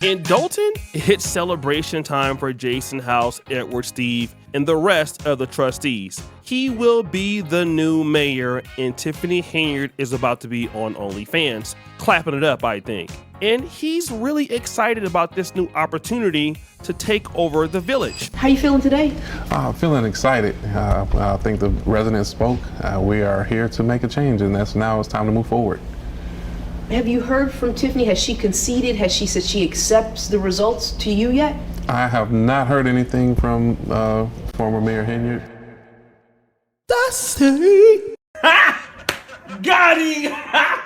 In Dolton, it's celebration time for Jason House, Edward Steve, and the rest of the trustees. He will be the new mayor, and Tiffany Henyard is about to be on OnlyFans, clapping it up, I think. And he's really excited about this new opportunity to take over the village. How you feeling today? Feeling excited. I think the residents spoke. We are here to make a change, and now it's time to move forward. Have you heard from Tiffany? Has she conceded? Has she said she accepts the results to you yet? I have not heard anything from former Mayor Henyard. Dusty! Got him!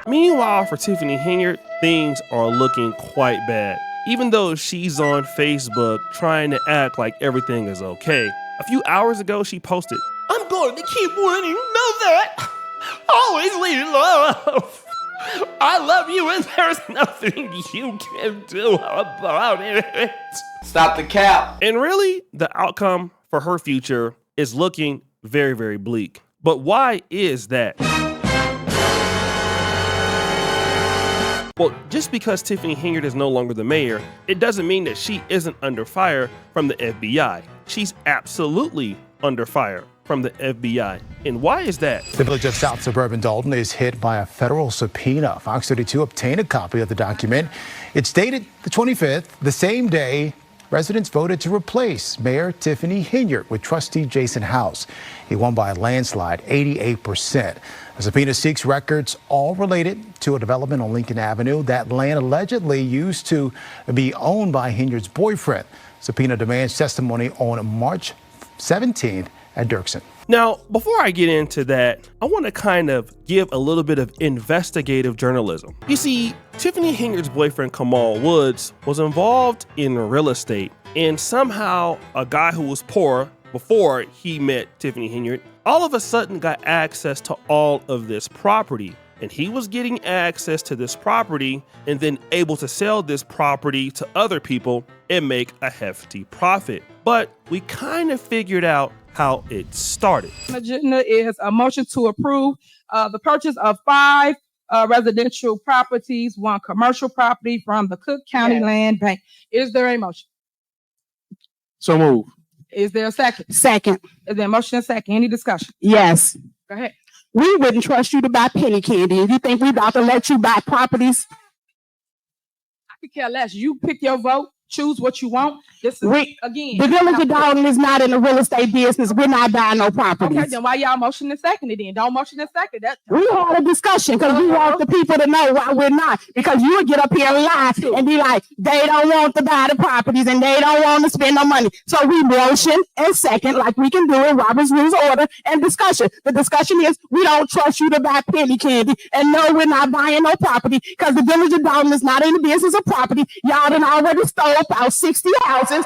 Meanwhile, for Tiffany Henyard, things are looking quite bad. Even though she's on Facebook trying to act like everything is okay. A few hours ago, she posted, "I'm going to keep winning, know that. Always lead love. I love you and there's nothing you can do about it." Stop the cap. And really, the outcome for her future is looking very, very bleak. But why is that? Well, just because Tiffany Henyard is no longer the mayor, it doesn't mean that she isn't under fire from the FBI. She's absolutely under fire from the FBI. And why is that? The village of South Suburban Dolton is hit by a federal subpoena. Fox 32 obtained a copy of the document. It's dated the 25th, the same day residents voted to replace Mayor Tiffany Henyard with trustee Jason House. He won by a landslide, 88%. The subpoena seeks records all related to a development on Lincoln Avenue. That land allegedly used to be owned by Henyard's boyfriend. Subpoena demands testimony on March 17th at Dirksen. Now, before I get into that, I want to kind of give a little bit of investigative journalism. You see, Tiffany Henyard's boyfriend, Kamal Woods, was involved in real estate, and somehow a guy who was poor before he met Tiffany Henyard all of a sudden got access to all of this property. And he was getting access to this property and then able to sell this property to other people and make a hefty profit. But we kind of figured out how it started. The agenda is a motion to approve the purchase of 5 residential properties, 1 commercial property from the Cook County Land Bank. Is there a motion? So move. Is there a second? Second. Is there a motion and a second? Any discussion? Yes. Go ahead. We wouldn't trust you to buy penny candy. If you think we about to let you buy properties, I could care less. You pick your vote. Choose what you want. This is, again, the village of Dolton is not in the real estate business. We're not buying no properties. Okay, then why y'all motion and second it then? Don't motion and second that. We had a discussion because we want the people to know why we're not. Because you would get up here and lie and be like, they don't want to buy the properties and they don't want to spend no money. So we motion and second, like we can do in Robert's Rules of Order, and discussion. The discussion is, we don't trust you to buy penny candy, and no, we're not buying no property because the village of Dolton is not in the business of property. Y'all done already stole about 60 houses.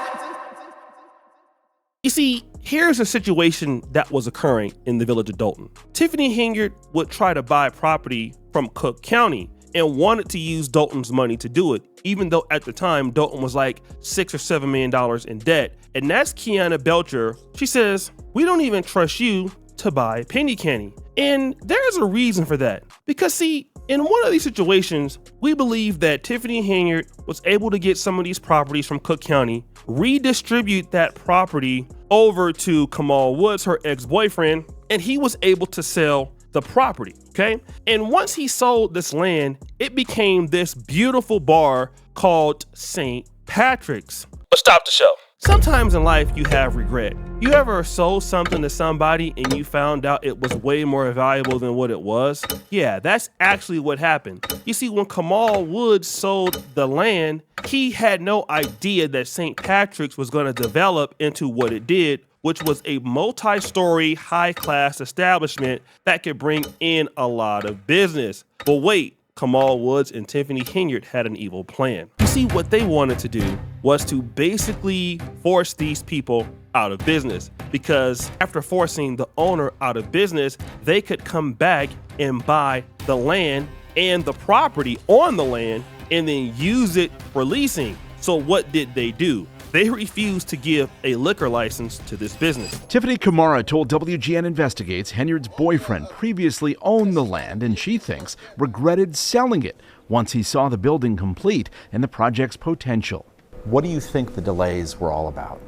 You see, here's a situation that was occurring in the village of Dolton. Tiffany Henyard would try to buy property from Cook County and wanted to use Dolton's money to do it, even though at the time Dolton was like $6 or $7 million in debt. And that's Kiana Belcher. She says, "We don't even trust you to buy penny candy." And there's a reason for that. Because see, in one of these situations, we believe that Tiffany Henyard was able to get some of these properties from Cook County, redistribute that property over to Kamal Woods, her ex-boyfriend, and he was able to sell the property, okay? And once he sold this land, it became this beautiful bar called St. Patrick's. Let's stop the show. Sometimes in life you have regret. You ever sold something to somebody and you found out it was way more valuable than what it was? Yeah, that's actually what happened. You see, when Kamal Woods sold the land, he had no idea that St. Patrick's was going to develop into what it did, which was a multi-story, high-class establishment that could bring in a lot of business. But wait, Kamal Woods and Tiffany Henyard had an evil plan. You see, what they wanted to do was to basically force these people out of business, because after forcing the owner out of business, they could come back and buy the land and the property on the land and then use it for leasing. So what did they do? they refused to give a liquor license to this business. Tiffany Kamara told WGN Investigates Henyard's boyfriend previously owned the land and she thinks regretted selling it once he saw the building complete and the project's potential. What do you think the delays were all about?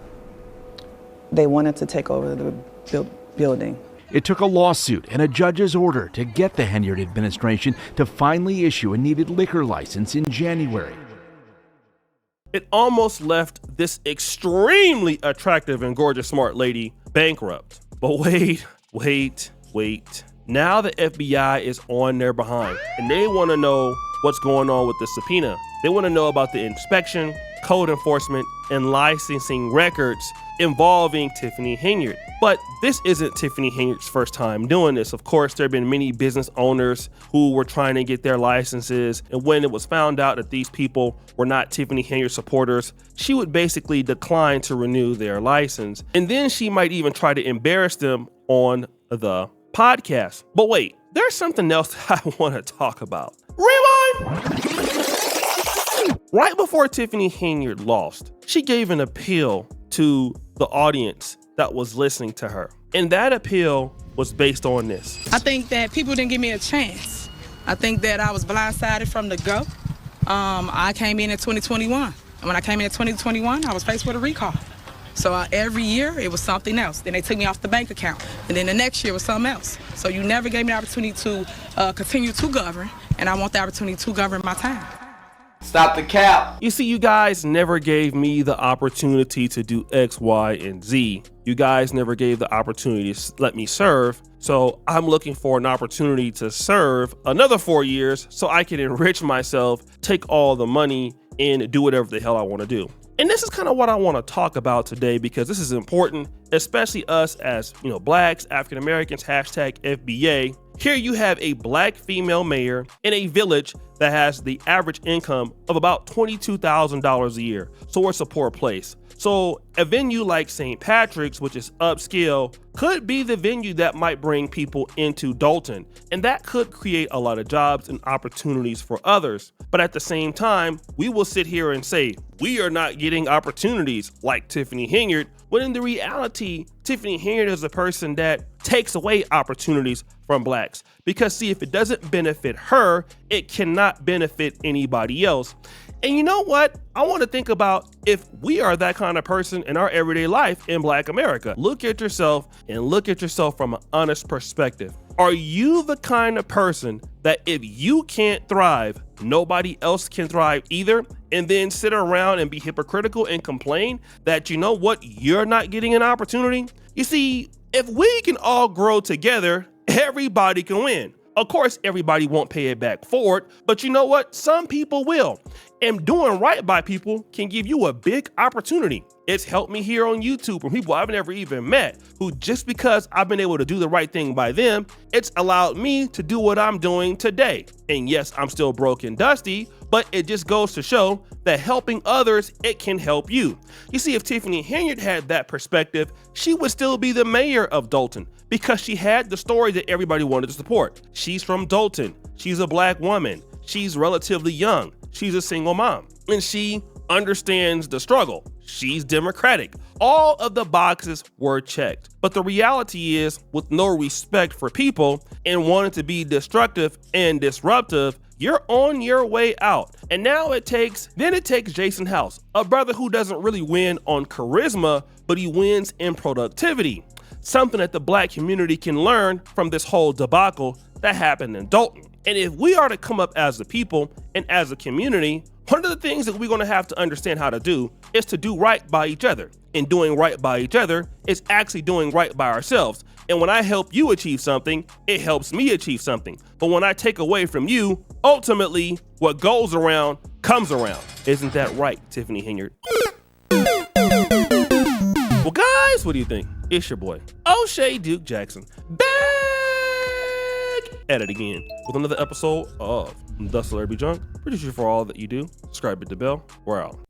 They wanted to take over the building. It took a lawsuit and a judge's order to get the Henyard administration to finally issue a needed liquor license in January. It almost left this extremely attractive and gorgeous smart lady bankrupt. But wait. Now the FBI is on their behind and they want to know what's going on with the subpoena. They want to know about the inspection, code enforcement, and licensing records involving Tiffany Henyard. But this isn't Tiffany Henyard's first time doing this. Of course, there have been many business owners who were trying to get their licenses, and when it was found out that these people were not Tiffany Henyard supporters, she would basically decline to renew their license. And then she might even try to embarrass them on the podcast. But wait, there's something else that I want to talk about. Rewind! Right before Tiffany Henyard lost, she gave an appeal to the audience that was listening to her. And that appeal was based on this. I think that people didn't give me a chance. I think that I was blindsided from the go. I came in 2021. And when I came in 2021, I was faced with a recall. So every year it was something else. Then they took me off the bank account. And then the next year was something else. So you never gave me the opportunity to continue to govern. And I want the opportunity to govern my time. Stop the cap. You see, you guys never gave me the opportunity to do X, Y, and Z. You guys never gave the opportunity to let me serve. So I'm looking for an opportunity to serve another 4 years so I can enrich myself, take all the money, and do whatever the hell I want to do. And this is kind of what I want to talk about today because this is important, especially us as, blacks, African Americans, #FBA. Here you have a black female mayor in a village that has the average income of about $22,000 a year. So it's a poor place. So a venue like St. Patrick's, which is upscale, could be the venue that might bring people into Dolton. And that could create a lot of jobs and opportunities for others. But at the same time, we will sit here and say, we are not getting opportunities like Tiffany Henyard, when in the reality, Tiffany Henyard is a person that takes away opportunities from blacks. Because see, if it doesn't benefit her, it cannot benefit anybody else. And you know what? I want to think about if we are that kind of person in our everyday life in Black America. Look at yourself and look at yourself from an honest perspective. Are you the kind of person that if you can't thrive, nobody else can thrive either, and then sit around and be hypocritical and complain that, you know what, you're not getting an opportunity? You see, if we can all grow together, everybody can win. Of course, everybody won't pay it back forward, but you know what? Some people will. And doing right by people can give you a big opportunity. It's helped me here on YouTube from people I've never even met, who just because I've been able to do the right thing by them, it's allowed me to do what I'm doing today. And yes, I'm still broke and dusty, but it just goes to show that helping others, it can help you. You see, if Tiffany Henyard had that perspective, she would still be the mayor of Dolton because she had the story that everybody wanted to support. She's from Dolton. She's a black woman. She's relatively young. She's a single mom, and she understands the struggle. She's democratic. All of the boxes were checked. But the reality is, with no respect for people and wanting to be destructive and disruptive, you're on your way out. And now it takes Jason House, a brother who doesn't really win on charisma, but he wins in productivity. Something that the black community can learn from this whole debacle that happened in Dolton. And if we are to come up as a people and as a community, one of the things that we're going to have to understand how to do is to do right by each other. And doing right by each other is actually doing right by ourselves. And when I help you achieve something, it helps me achieve something. But when I take away from you, ultimately, what goes around comes around. Isn't that right, Tiffany Henyard? Well, guys, what do you think? It's your boy, O'Shea Duke Jackson, back at it again with another episode of The Celebrity Junk. Produce you for all that you do. Subscribe, hit the bell. We're out.